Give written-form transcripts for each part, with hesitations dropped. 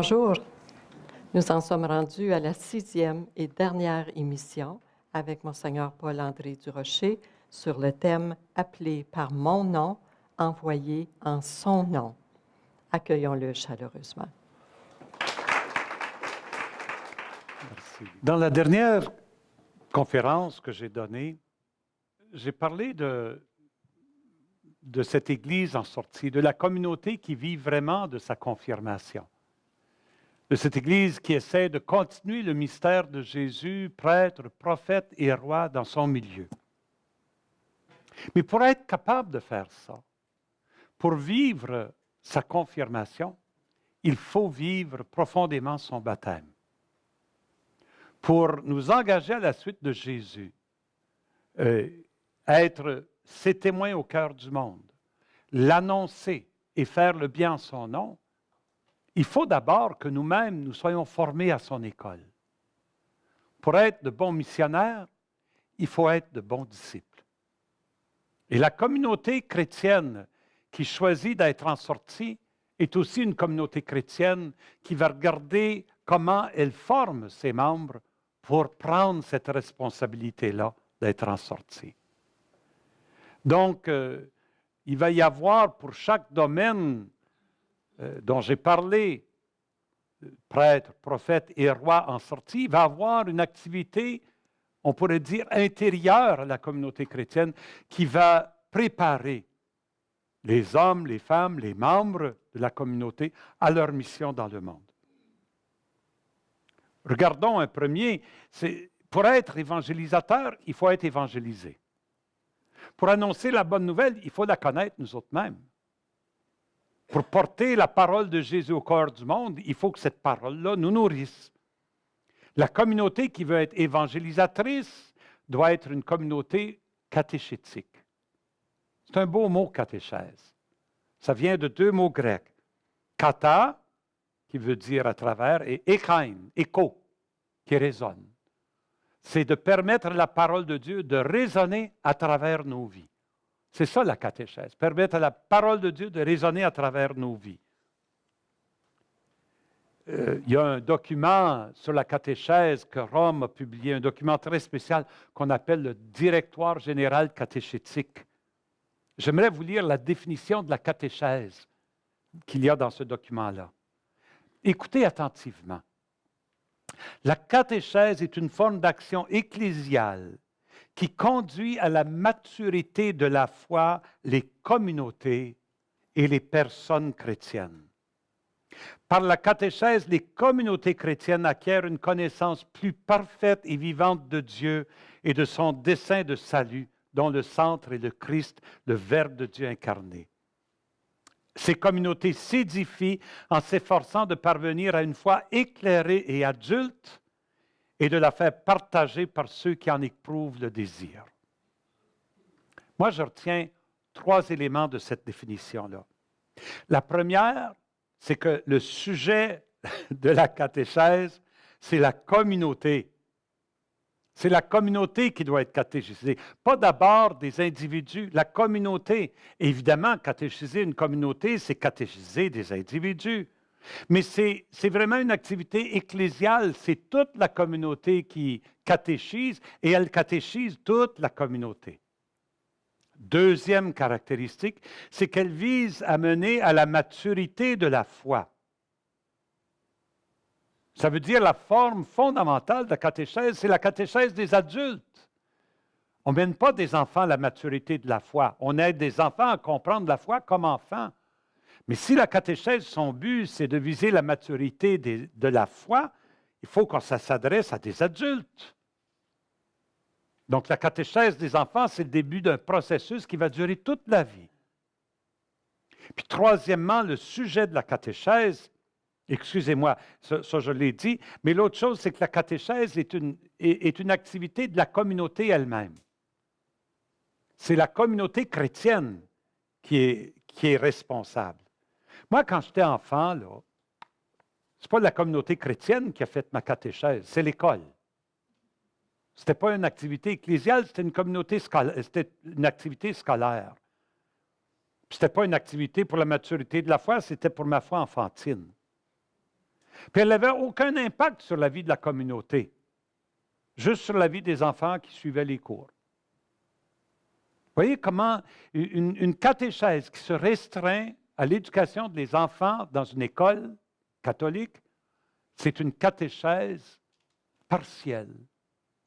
Bonjour. Nous en sommes rendus à la 6e et dernière émission avec Monseigneur Paul-André Durocher sur le thème « Appelé par mon nom, envoyé en son nom ». Accueillons-le chaleureusement. Merci. Dans la dernière conférence que j'ai donnée, j'ai parlé de cette Église en sortie, de la communauté qui vit vraiment de sa confirmation, de cette Église qui essaie de continuer le mystère de Jésus, prêtre, prophète et roi dans son milieu. Mais pour être capable de faire ça, pour vivre sa confirmation, il faut vivre profondément son baptême. Pour nous engager à la suite de Jésus, être ses témoins au cœur du monde, l'annoncer et faire le bien en son nom, il faut d'abord que nous-mêmes, nous soyons formés à son école. Pour être de bons missionnaires, il faut être de bons disciples. Et la communauté chrétienne qui choisit d'être en sortie est aussi une communauté chrétienne qui va regarder comment elle forme ses membres pour prendre cette responsabilité-là d'être en sortie. Donc, il va y avoir pour chaque domaine dont j'ai parlé, prêtre, prophète et roi en sortie, il va y avoir une activité, on pourrait dire, intérieure à la communauté chrétienne qui va préparer les hommes, les femmes, les membres de la communauté à leur mission dans le monde. Regardons un premier, pour être évangélisateur, il faut être évangélisé. Pour annoncer la bonne nouvelle, il faut la connaître nous autres mêmes. Pour porter la parole de Jésus au cœur du monde, il faut que cette parole-là nous nourrisse. La communauté qui veut être évangélisatrice doit être une communauté catéchétique. C'est un beau mot, catéchèse. Ça vient de deux mots grecs. Kata, qui veut dire à travers, et echain, écho, qui résonne. C'est de permettre à la parole de Dieu de résonner à travers nos vies. C'est ça la catéchèse, permettre à la parole de Dieu de résonner à travers nos vies. Il y a un document sur la catéchèse que Rome a publié, un document très spécial qu'on appelle le Directoire général catéchétique. J'aimerais vous lire la définition de la catéchèse qu'il y a dans ce document-là. Écoutez attentivement. La catéchèse est une forme d'action ecclésiale qui conduit à la maturité de la foi les communautés et les personnes chrétiennes. Par la catéchèse, les communautés chrétiennes acquièrent une connaissance plus parfaite et vivante de Dieu et de son dessein de salut, dont le centre est le Christ, le Verbe de Dieu incarné. Ces communautés s'édifient en s'efforçant de parvenir à une foi éclairée et adulte et de la faire partager par ceux qui en éprouvent le désir. Moi, je retiens 3 éléments de cette définition-là. La première, c'est que le sujet de la catéchèse, c'est la communauté. C'est la communauté qui doit être catéchisée. Pas d'abord des individus, la communauté. Évidemment, catéchiser une communauté, c'est catéchiser des individus. Mais c'est vraiment une activité ecclésiale. C'est toute la communauté qui catéchise et elle catéchise toute la communauté. Deuxième caractéristique, c'est qu'elle vise à mener à la maturité de la foi. Ça veut dire la forme fondamentale de la catéchèse, c'est la catéchèse des adultes. On ne mène pas des enfants à la maturité de la foi. On aide des enfants à comprendre la foi comme enfants. Mais si la catéchèse, son but, c'est de viser la maturité de la foi, il faut que ça s'adresse à des adultes. Donc la catéchèse des enfants, c'est le début d'un processus qui va durer toute la vie. Puis troisièmement, le sujet de la catéchèse, excusez-moi, ça je l'ai dit, mais l'autre chose, c'est que la catéchèse est une activité de la communauté elle-même. C'est la communauté chrétienne qui est responsable. Moi, quand j'étais enfant, là, ce n'est pas la communauté chrétienne qui a fait ma catéchèse, c'est l'école. Ce n'était pas une activité ecclésiale, c'était une activité scolaire. Ce n'était pas une activité pour la maturité de la foi, c'était pour ma foi enfantine. Puis elle n'avait aucun impact sur la vie de la communauté, juste sur la vie des enfants qui suivaient les cours. Vous voyez comment une catéchèse qui se restreint à l'éducation des enfants dans une école catholique, c'est une catéchèse partielle,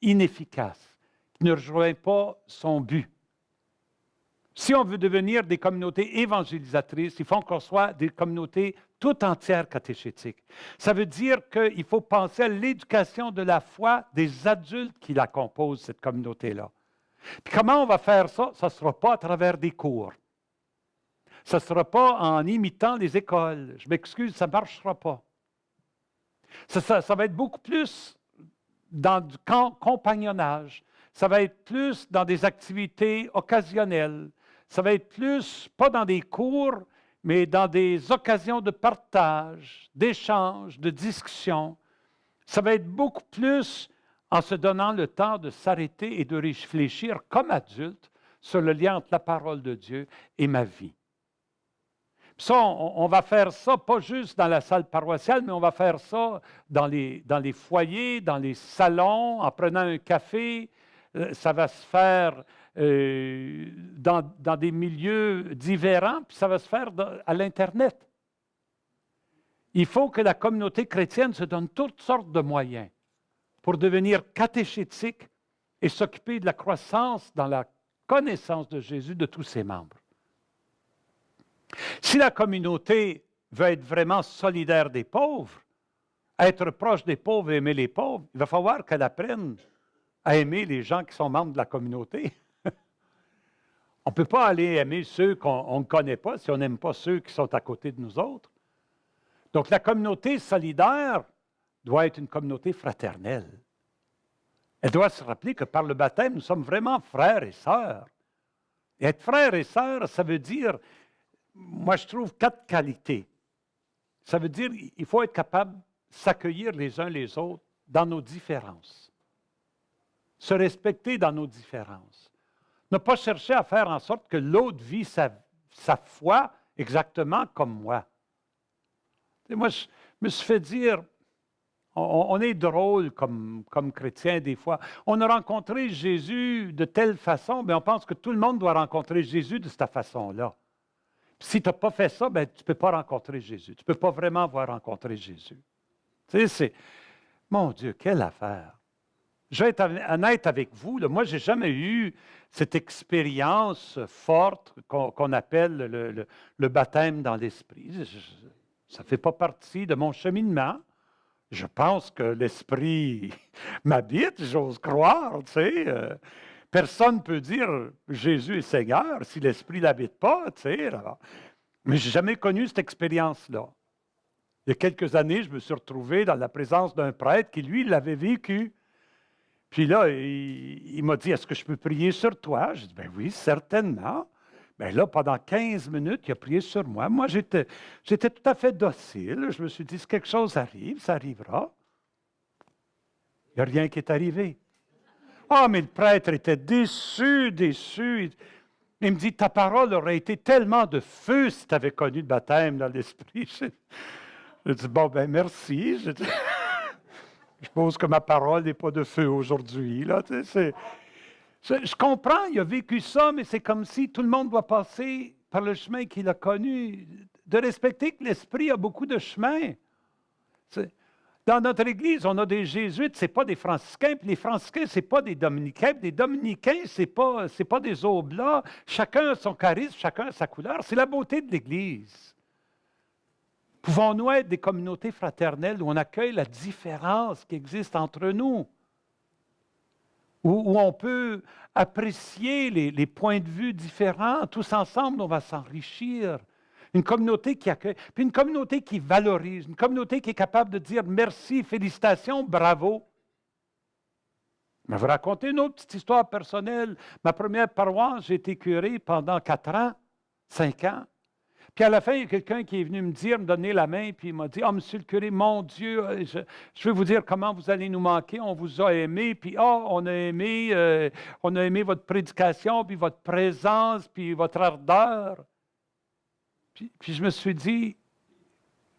inefficace, qui ne rejoint pas son but. Si on veut devenir des communautés évangélisatrices, il faut qu'on soit des communautés tout entières catéchétiques. Ça veut dire qu'il faut penser à l'éducation de la foi des adultes qui la composent, cette communauté-là. Puis comment on va faire ça? Ça ne sera pas à travers des cours. Ça ne sera pas en imitant les écoles. Je m'excuse, ça ne marchera pas. Ça va être beaucoup plus dans du compagnonnage. Ça va être plus dans des activités occasionnelles. Ça va être plus, pas dans des cours, mais dans des occasions de partage, d'échange, de discussion. Ça va être beaucoup plus en se donnant le temps de s'arrêter et de réfléchir comme adulte sur le lien entre la parole de Dieu et ma vie. Puis ça, on va faire ça pas juste dans la salle paroissiale, mais on va faire ça dans les foyers, dans les salons, en prenant un café. Ça va se faire dans des milieux différents, puis ça va se faire à l'Internet. Il faut que la communauté chrétienne se donne toutes sortes de moyens pour devenir catéchétique et s'occuper de la croissance dans la connaissance de Jésus de tous ses membres. Si la communauté veut être vraiment solidaire des pauvres, être proche des pauvres et aimer les pauvres, il va falloir qu'elle apprenne à aimer les gens qui sont membres de la communauté. On ne peut pas aller aimer ceux qu'on ne connaît pas si on n'aime pas ceux qui sont à côté de nous autres. Donc la communauté solidaire doit être une communauté fraternelle. Elle doit se rappeler que par le baptême, nous sommes vraiment frères et sœurs. Et être frères et sœurs, ça veut dire, moi je trouve 4 qualités. Ça veut dire qu'il faut être capable de s'accueillir les uns les autres dans nos différences. Se respecter dans nos différences. Ne pas chercher à faire en sorte que l'autre vit sa foi exactement comme moi. Et moi, je me suis fait dire, on est drôle comme chrétien des fois. On a rencontré Jésus de telle façon, mais on pense que tout le monde doit rencontrer Jésus de cette façon-là. Puis si tu n'as pas fait ça, ben, tu ne peux pas rencontrer Jésus. Tu ne peux pas vraiment avoir rencontré Jésus. Tu sais, c'est... Mon Dieu, quelle affaire! Je vais être honnête avec vous, là, moi, je n'ai jamais eu cette expérience forte qu'on appelle le baptême dans l'Esprit. Ça ne fait pas partie de mon cheminement. Je pense que l'Esprit m'habite, j'ose croire, tu sais. Personne ne peut dire Jésus est Seigneur si l'Esprit ne l'habite pas, tu sais. Mais je n'ai jamais connu cette expérience-là. Il y a quelques années, je me suis retrouvé dans la présence d'un prêtre qui, lui, l'avait vécu. Puis là, il m'a dit, est-ce que je peux prier sur toi? J'ai dit, ben oui, certainement. Bien là, pendant 15 minutes, il a prié sur moi. Moi, j'étais tout à fait docile. Je me suis dit, si quelque chose arrive, ça arrivera. Il n'y a rien qui est arrivé. Ah, mais le prêtre était déçu. Il me dit, ta parole aurait été tellement de feu si tu avais connu le baptême dans l'Esprit. J'ai dit, bon, ben merci. Je suppose que ma parole n'est pas de feu aujourd'hui. Là, tu sais, je comprends, il a vécu ça, mais c'est comme si tout le monde doit passer par le chemin qu'il a connu. De respecter que l'Esprit a beaucoup de chemins. Dans notre Église, on a des jésuites, ce n'est pas des franciscains, puis les franciscains, ce n'est pas des dominicains, puis les dominicains, ce n'est pas des oblats. Chacun a son charisme, chacun a sa couleur. C'est la beauté de l'Église. Pouvons-nous être des communautés fraternelles où on accueille la différence qui existe entre nous? Où on peut apprécier les points de vue différents. Tous ensemble, on va s'enrichir. Une communauté qui accueille, puis une communauté qui valorise, une communauté qui est capable de dire merci, félicitations, bravo. Je vais vous raconter une autre petite histoire personnelle. Ma première paroisse, j'ai été curé pendant 4 ans, 5 ans. Puis à la fin, il y a quelqu'un qui est venu me donner la main, puis il m'a dit, « Ah, monsieur le curé, mon Dieu, je vais vous dire comment vous allez nous manquer, on vous a aimé, puis on a aimé votre prédication, puis votre présence, puis votre ardeur. » Puis je me suis dit,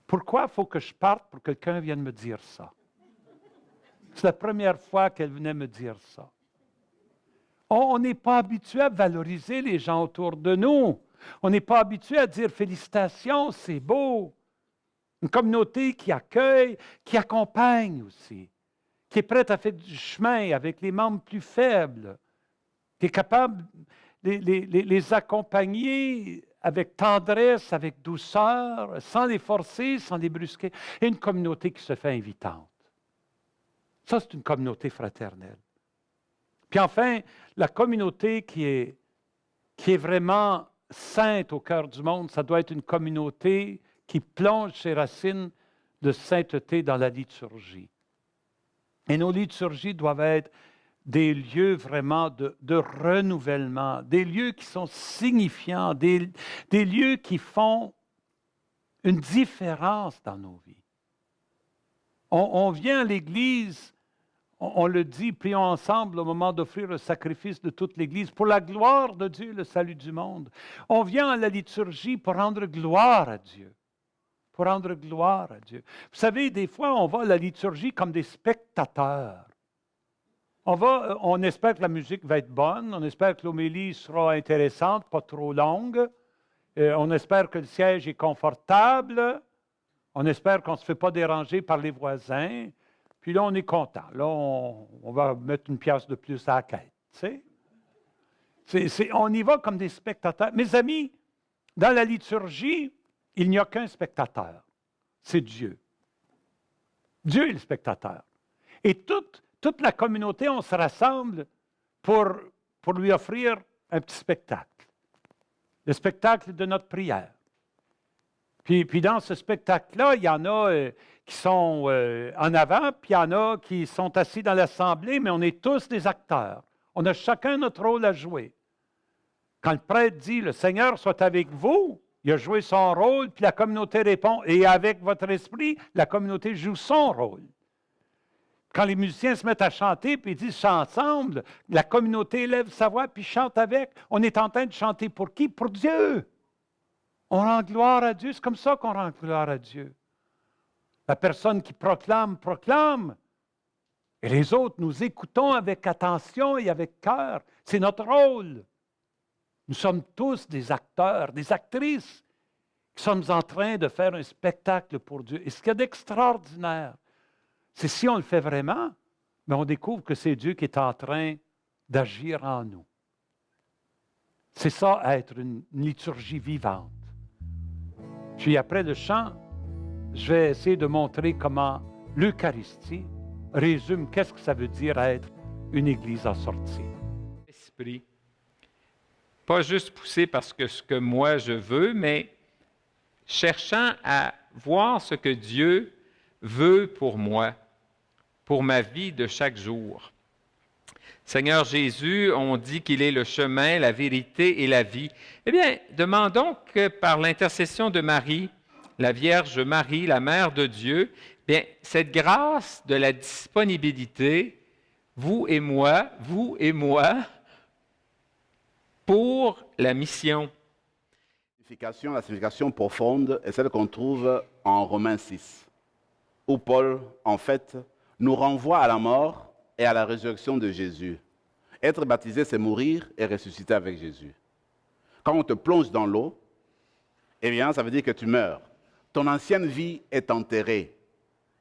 Pourquoi il faut que je parte pour que quelqu'un vienne me dire ça? C'est la première fois qu'elle venait me dire ça. On n'est pas habitué à valoriser les gens autour de nous. On n'est pas habitué à dire félicitations, c'est beau. Une communauté qui accueille, qui accompagne aussi, qui est prête à faire du chemin avec les membres plus faibles, qui est capable de les accompagner avec tendresse, avec douceur, sans les forcer, sans les brusquer. Et une communauté qui se fait invitante. Ça, c'est une communauté fraternelle. Puis enfin, la communauté qui est vraiment sainte au cœur du monde, ça doit être une communauté qui plonge ses racines de sainteté dans la liturgie. Et nos liturgies doivent être des lieux vraiment de renouvellement, des lieux qui sont signifiants, des lieux qui font une différence dans nos vies. On vient à l'Église, on le dit, prions ensemble au moment d'offrir le sacrifice de toute l'Église pour la gloire de Dieu, le salut du monde. On vient à la liturgie pour rendre gloire à Dieu. Pour rendre gloire à Dieu. Vous savez, des fois, on va à la liturgie comme des spectateurs. On espère que la musique va être bonne, on espère que l'homélie sera intéressante, pas trop longue, on espère que le siège est confortable, on espère qu'on ne se fait pas déranger par les voisins, puis là, on est content. Là, on va mettre une pièce de plus à la quête. Tu sais? On y va comme des spectateurs. Mes amis, dans la liturgie, il n'y a qu'un spectateur, c'est Dieu. Dieu est le spectateur. Et toute la communauté, on se rassemble pour lui offrir un petit spectacle. Le spectacle de notre prière. Puis dans ce spectacle-là, il y en a qui sont en avant, puis il y en a qui sont assis dans l'assemblée, mais on est tous des acteurs. On a chacun notre rôle à jouer. Quand le prêtre dit « Le Seigneur soit avec vous », il a joué son rôle, puis la communauté répond « Et avec votre esprit », la communauté joue son rôle. Quand les musiciens se mettent à chanter, puis ils disent « Chant ensemble », la communauté élève sa voix, puis chante avec. On est en train de chanter pour qui? Pour Dieu. On rend gloire à Dieu. C'est comme ça qu'on rend gloire à Dieu. La personne qui proclame, proclame. Et les autres, nous écoutons avec attention et avec cœur. C'est notre rôle. Nous sommes tous des acteurs, des actrices qui sommes en train de faire un spectacle pour Dieu. Et ce qu'il y a d'extraordinaire, c'est si on le fait vraiment, mais on découvre que c'est Dieu qui est en train d'agir en nous. C'est ça, être une liturgie vivante. Puis après le chant, je vais essayer de montrer comment l'Eucharistie résume qu'est-ce que ça veut dire être une Église en sortie. Esprit. Pas juste poussé parce que ce que moi je veux, mais cherchant à voir ce que Dieu veut pour moi, pour ma vie de chaque jour. Seigneur Jésus, on dit qu'il est le chemin, la vérité et la vie. Eh bien, demandons que par l'intercession de Marie, la Vierge Marie, la Mère de Dieu, bien, cette grâce de la disponibilité, vous et moi, pour la mission. La signification profonde est celle qu'on trouve en Romains 6, où Paul, en fait, nous renvoie à la mort et à la résurrection de Jésus. Être baptisé, c'est mourir et ressusciter avec Jésus. Quand on te plonge dans l'eau, eh bien, ça veut dire que tu meurs. Ton ancienne vie est enterrée.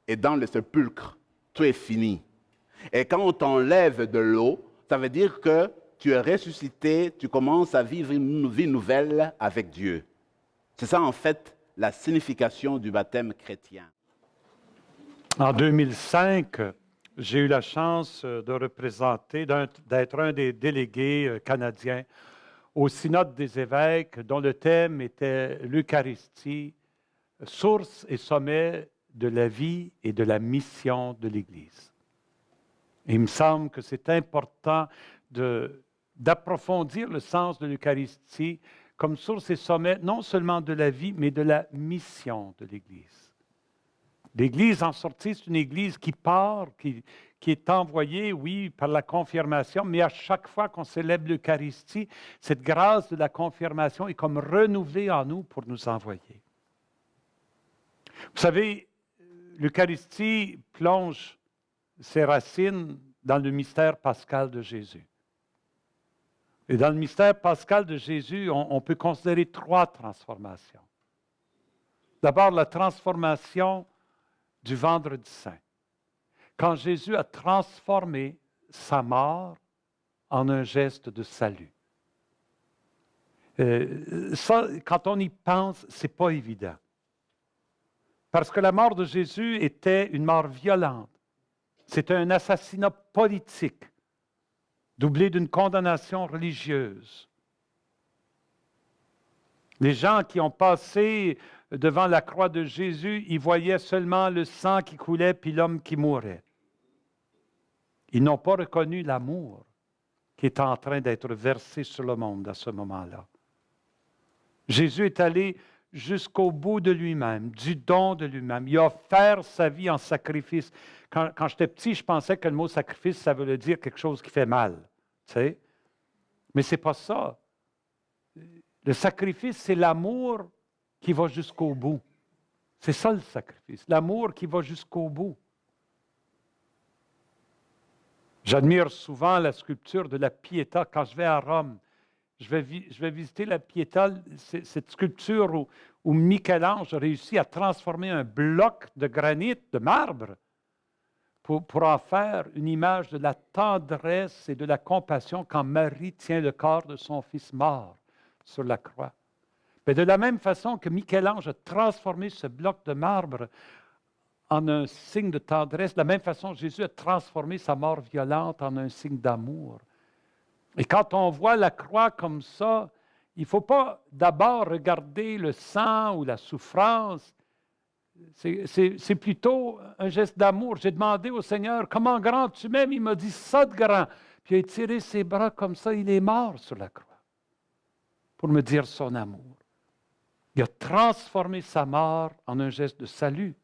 Et dans le sépulcre, tout est fini. Et quand on t'enlève de l'eau, ça veut dire que tu es ressuscité, tu commences à vivre une vie nouvelle avec Dieu. C'est ça, en fait, la signification du baptême chrétien. En 2005, j'ai eu la chance de représenter, d'être un des délégués canadiens au Synode des évêques, dont le thème était l'Eucharistie, source et sommet de la vie et de la mission de l'Église. Et il me semble que c'est important d'approfondir le sens de l'Eucharistie comme source et sommet non seulement de la vie, mais de la mission de l'Église. L'Église en sortie, c'est une Église qui part, qui est envoyée, oui, par la confirmation, mais à chaque fois qu'on célèbre l'Eucharistie, cette grâce de la confirmation est comme renouvelée en nous pour nous envoyer. Vous savez, l'Eucharistie plonge ses racines dans le mystère pascal de Jésus. Et dans le mystère pascal de Jésus, on peut considérer 3 transformations. D'abord, la transformation du Vendredi saint. Quand Jésus a transformé sa mort en un geste de salut. Ça, quand on y pense, ce n'est pas évident. Parce que la mort de Jésus était une mort violente. C'était un assassinat politique, doublé d'une condamnation religieuse. Les gens qui ont passé devant la croix de Jésus, ils voyaient seulement le sang qui coulait puis l'homme qui mourait. Ils n'ont pas reconnu l'amour qui est en train d'être versé sur le monde à ce moment-là. Jésus est allé jusqu'au bout de lui-même, du don de lui-même. Il a offert sa vie en sacrifice. Quand j'étais petit, je pensais que le mot sacrifice, ça veut dire quelque chose qui fait mal. Tu sais? Mais ce n'est pas ça. Le sacrifice, c'est l'amour qui va jusqu'au bout. C'est ça le sacrifice, l'amour qui va jusqu'au bout. J'admire souvent la sculpture de la Pietà. Quand je vais à Rome, je vais visiter la Pietà, cette sculpture où Michel-Ange a réussi à transformer un bloc de granit, de marbre, pour en faire une image de la tendresse et de la compassion quand Marie tient le corps de son fils mort sur la croix. Mais de la même façon que Michel-Ange a transformé ce bloc de marbre en un signe de tendresse, de la même façon Jésus a transformé sa mort violente en un signe d'amour. Et quand on voit la croix comme ça, il ne faut pas d'abord regarder le sang ou la souffrance. C'est plutôt un geste d'amour. J'ai demandé au Seigneur, comment grand tu m'aimes? Il m'a dit, ça de grand. Puis il a étiré ses bras comme ça, il est mort sur la croix pour me dire son amour. Il a transformé sa mort en un geste de salut.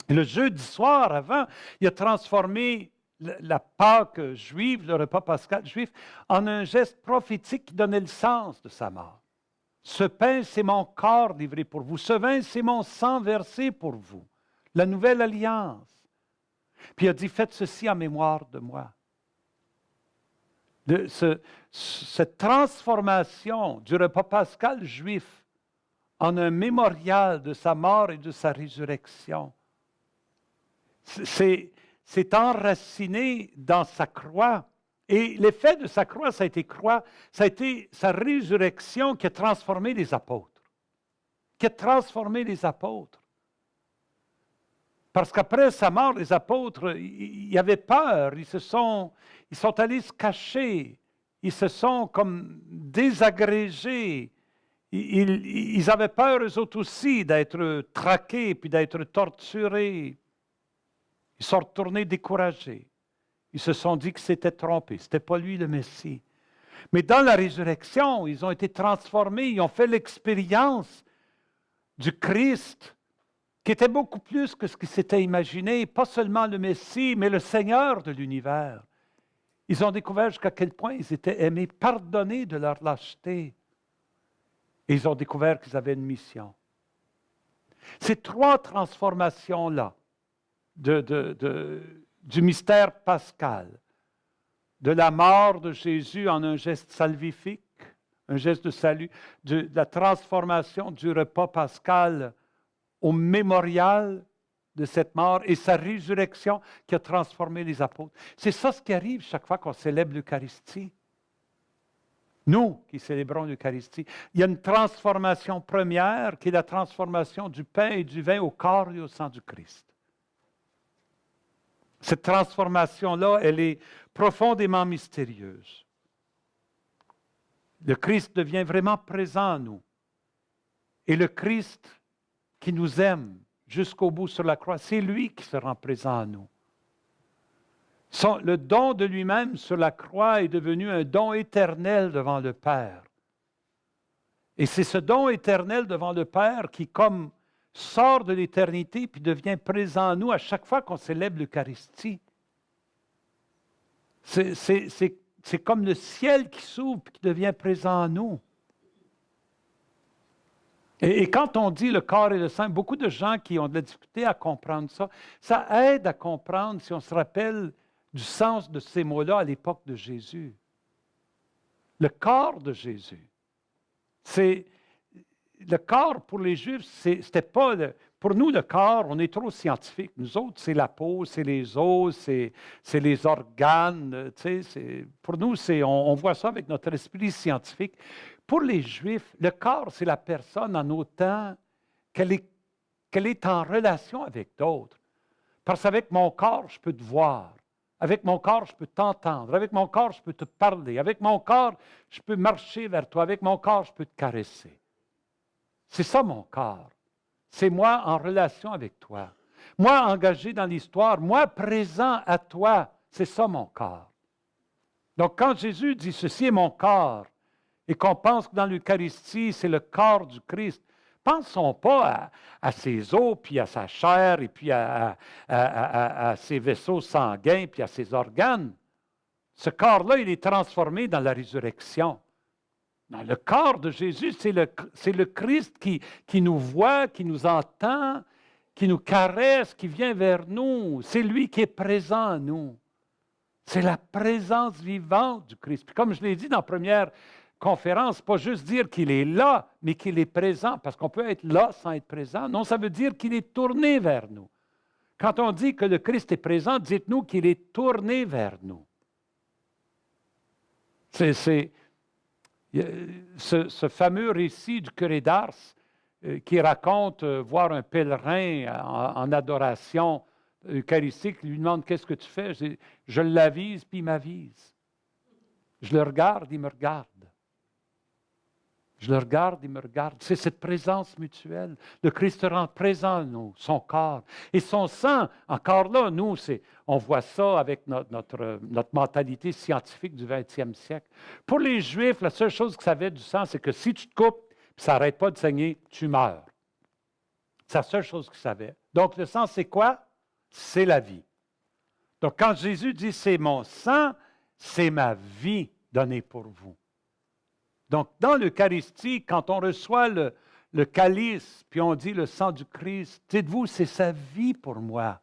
Et le jeudi soir, avant, il a transformé la Pâque juive, le repas pascal juif, en un geste prophétique qui donnait le sens de sa mort. Ce pain, c'est mon corps livré pour vous. Ce vin, c'est mon sang versé pour vous. La nouvelle alliance. Puis il a dit, faites ceci en mémoire de moi. Cette transformation du repas pascal juif en un mémorial de sa mort et de sa résurrection, c'est enraciné dans sa croix. Et l'effet de sa croix, ça a été sa résurrection qui a transformé les apôtres. Qui a transformé les apôtres. Parce qu'après sa mort, les apôtres, ils avaient peur, ils sont allés se cacher, ils se sont comme désagrégés. Ils avaient peur, eux autres aussi, d'être traqués puis d'être torturés. Ils sont retournés découragés. Ils se sont dit que c'était trompé. Ce n'était pas lui le Messie. Mais dans la résurrection, ils ont été transformés. Ils ont fait l'expérience du Christ, qui était beaucoup plus que ce qu'ils s'étaient imaginé. Pas seulement le Messie, mais le Seigneur de l'univers. Ils ont découvert jusqu'à quel point ils étaient aimés, pardonnés de leur lâcheté. Et ils ont découvert qu'ils avaient une mission. Ces 3 transformations-là, du mystère pascal, de la mort de Jésus en un geste salvifique, un geste de salut, de la transformation du repas pascal au mémorial de cette mort et sa résurrection qui a transformé les apôtres. C'est ça ce qui arrive chaque fois qu'on célèbre l'Eucharistie. Nous qui célébrons l'Eucharistie, il y a une transformation première qui est la transformation du pain et du vin au corps et au sang du Christ. Cette transformation-là, elle est profondément mystérieuse. Le Christ devient vraiment présent en nous. Et le Christ qui nous aime jusqu'au bout sur la croix, c'est lui qui se rend présent en nous. Le don de lui-même sur la croix est devenu un don éternel devant le Père. Et c'est ce don éternel devant le Père qui, comme sort de l'éternité puis devient présent en nous à chaque fois qu'on célèbre l'Eucharistie. C'est comme le ciel qui s'ouvre et qui devient présent en nous. Et quand on dit le corps et le sang, beaucoup de gens qui ont de la difficulté à comprendre ça, ça aide à comprendre si on se rappelle du sens de ces mots-là à l'époque de Jésus. Le corps de Jésus. Le corps pour les Juifs, c'était pas... Pour nous, le corps, on est trop scientifique. Nous autres, c'est la peau, c'est les os, c'est les organes. Pour nous, on voit ça avec notre esprit scientifique. Pour les Juifs, le corps, c'est la personne en autant qu'elle est en relation avec d'autres. Parce qu'avec mon corps, je peux te voir. Avec mon corps, je peux t'entendre. Avec mon corps, je peux te parler. Avec mon corps, je peux marcher vers toi. Avec mon corps, je peux te caresser. C'est ça mon corps. C'est moi en relation avec toi. Moi engagé dans l'histoire. Moi présent à toi. C'est ça mon corps. Donc quand Jésus dit « Ceci est mon corps », et qu'on pense que dans l'Eucharistie, c'est le corps du Christ, pensons pas à ses os, puis à sa chair, et puis à ses vaisseaux sanguins, puis à ses organes. Ce corps-là, il est transformé dans la résurrection. Dans le corps de Jésus, c'est le Christ qui nous voit, qui nous entend, qui nous caresse, qui vient vers nous. C'est lui qui est présent en nous. C'est la présence vivante du Christ. Puis comme je l'ai dit dans la première conférence, pas juste dire qu'il est là, mais qu'il est présent, parce qu'on peut être là sans être présent. Non, ça veut dire qu'il est tourné vers nous. Quand on dit que le Christ est présent, dites-nous qu'il est tourné vers nous. Ce fameux récit du curé d'Ars qui raconte voir un pèlerin en adoration eucharistique, lui demande « Qu'est-ce que tu fais? » Je l'avise, puis il m'avise. Je le regarde, il me regarde. Je le regarde, il me regarde. C'est cette présence mutuelle. Le Christ rend présent en nous, son corps. Et son sang, encore là, nous, on voit ça avec notre mentalité scientifique du 20e siècle. Pour les Juifs, la seule chose qu'ils savaient du sang, c'est que si tu te coupes, puis ça n'arrête pas de saigner, tu meurs. C'est la seule chose qu'ils savaient. Donc, le sang, c'est quoi? C'est la vie. Donc, quand Jésus dit « c'est mon sang », c'est ma vie donnée pour vous. Donc, dans l'Eucharistie, quand on reçoit le calice, puis on dit le sang du Christ, dites-vous, c'est sa vie pour moi.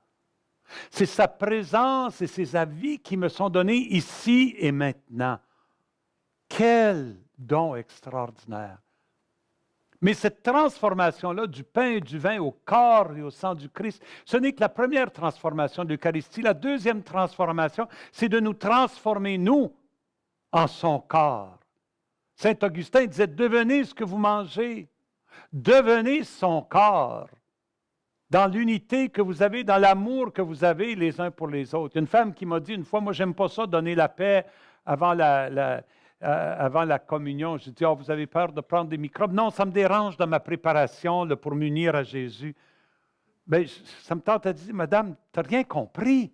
C'est sa présence et c'est sa vie qui me sont donnés ici et maintenant. Quel don extraordinaire! Mais cette transformation-là du pain et du vin au corps et au sang du Christ, ce n'est que la première transformation de l'Eucharistie. La deuxième transformation, c'est de nous transformer, nous, en son corps. Saint Augustin disait, devenez ce que vous mangez. Devenez son corps. Dans l'unité que vous avez, dans l'amour que vous avez les uns pour les autres. Il y a une femme qui m'a dit une fois, moi, j'aime pas ça, donner la paix avant la communion. J'ai dit, vous avez peur de prendre des microbes? Non, ça me dérange dans ma préparation là, pour m'unir à Jésus. Bien, ça me tente à dire, madame, tu n'as rien compris.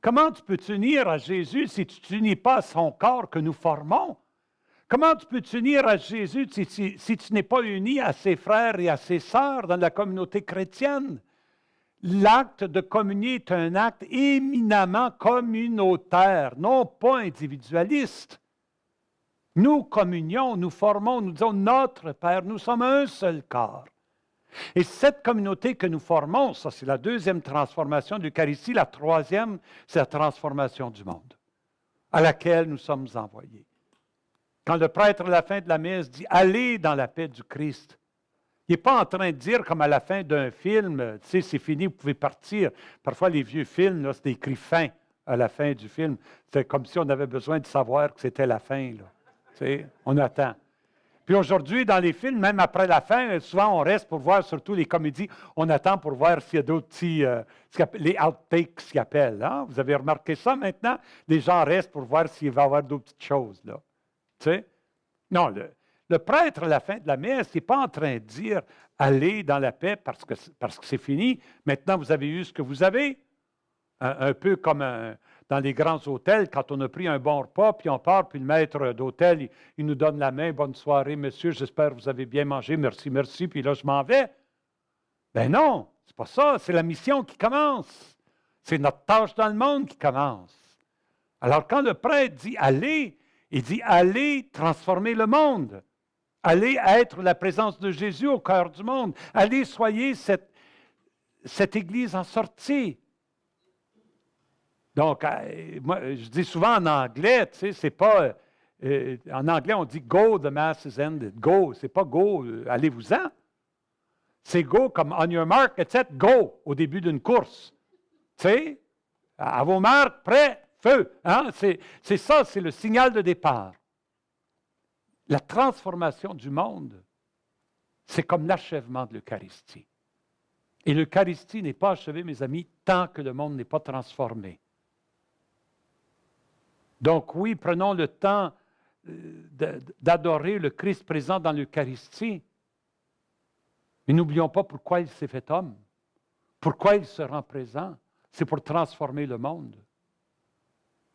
Comment tu peux t'unir à Jésus si tu ne t'unis pas à son corps que nous formons? Comment tu peux t'unir à Jésus si tu n'es pas uni à ses frères et à ses sœurs dans la communauté chrétienne? L'acte de communier est un acte éminemment communautaire, non pas individualiste. Nous communions, nous formons, nous disons notre Père, nous sommes un seul corps. Et cette communauté que nous formons, ça c'est la deuxième transformation de l'Eucharistie. La troisième, c'est la transformation du monde, à laquelle nous sommes envoyés. Quand le prêtre, à la fin de la messe, dit « Allez dans la paix du Christ », il n'est pas en train de dire comme à la fin d'un film, tu sais, c'est fini, vous pouvez partir. Parfois, les vieux films, là, c'est écrit « fin » à la fin du film. C'est comme si on avait besoin de savoir que c'était la fin. Là. Tu sais, on attend. Puis aujourd'hui, dans les films, même après la fin, souvent on reste pour voir, surtout les comédies, on attend pour voir s'il y a d'autres petits, les outtakes qu'ils appellent. Hein? Vous avez remarqué ça maintenant? Les gens restent pour voir s'il va y avoir d'autres petites choses. Là. Tu sais? Non, le prêtre, à la fin de la messe, il n'est pas en train de dire « Allez dans la paix parce que c'est fini. Maintenant, vous avez eu ce que vous avez. » Un peu comme dans les grands hôtels, quand on a pris un bon repas, puis on part, puis le maître d'hôtel, il nous donne la main. « Bonne soirée, monsieur. J'espère que vous avez bien mangé. Merci, merci. » Puis là, je m'en vais. Ben non, c'est pas ça. C'est la mission qui commence. C'est notre tâche dans le monde qui commence. Alors, quand le prêtre dit « Allez », il dit « Allez transformer le monde. Allez être la présence de Jésus au cœur du monde. Allez, soyez cette Église en sortie. Donc, moi, je dis souvent en anglais, tu sais, c'est pas... en anglais, on dit « Go, the mass is ended ». Go, c'est pas « Go, allez-vous-en ». C'est « Go » comme « On your mark, etc. » Go, au début d'une course. Tu sais, à vos marques, prêts, feu. Hein? C'est ça, c'est le signal de départ. La transformation du monde, c'est comme l'achèvement de l'Eucharistie. Et l'Eucharistie n'est pas achevée, mes amis, tant que le monde n'est pas transformé. Donc oui, prenons le temps d'adorer le Christ présent dans l'Eucharistie. Mais n'oublions pas pourquoi il s'est fait homme. Pourquoi il se rend présent. C'est pour transformer le monde.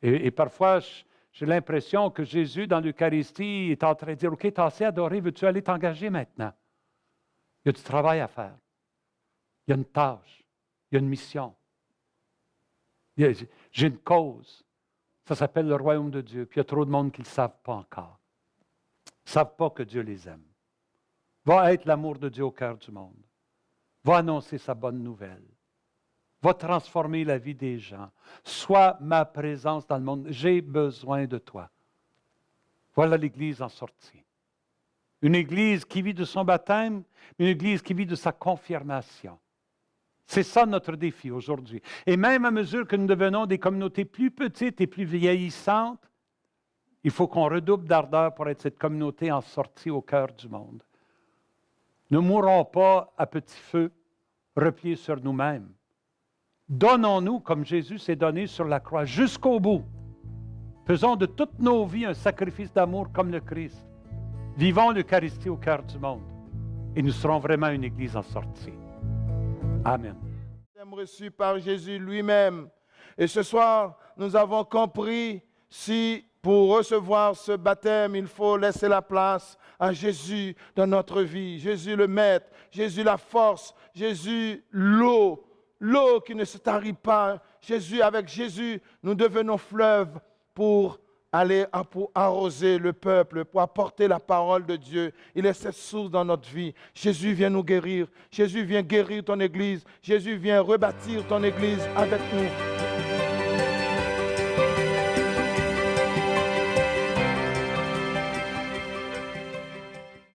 Et parfois, j'ai l'impression que Jésus, dans l'Eucharistie, est en train de dire, « OK, t'as assez adoré, veux-tu aller t'engager maintenant? Il y a du travail à faire. Il y a une tâche. Il y a une mission. J'ai une cause. Ça s'appelle le royaume de Dieu. Puis il y a trop de monde qui ne le savent pas encore. Ils ne savent pas que Dieu les aime. Va être l'amour de Dieu au cœur du monde. Va annoncer sa bonne nouvelle. Va transformer la vie des gens. Sois ma présence dans le monde. J'ai besoin de toi. Voilà l'Église en sortie. Une Église qui vit de son baptême, une Église qui vit de sa confirmation. C'est ça notre défi aujourd'hui. Et même à mesure que nous devenons des communautés plus petites et plus vieillissantes, il faut qu'on redouble d'ardeur pour être cette communauté en sortie au cœur du monde. Ne mourons pas à petit feu, repliés sur nous-mêmes. Donnons-nous comme Jésus s'est donné sur la croix jusqu'au bout. Faisons de toutes nos vies un sacrifice d'amour comme le Christ. Vivons l'Eucharistie au cœur du monde. Et nous serons vraiment une Église en sortie. Amen. Reçu par Jésus lui-même. Et ce soir, nous avons compris si pour recevoir ce baptême, il faut laisser la place à Jésus dans notre vie. Jésus le Maître, Jésus la force, Jésus l'eau qui ne se tarit pas. Jésus, avec Jésus, nous devenons fleuve pour pour arroser le peuple, pour apporter la parole de Dieu. Il est cette source dans notre vie. Jésus vient nous guérir. Jésus vient guérir ton Église. Jésus vient rebâtir ton Église avec nous.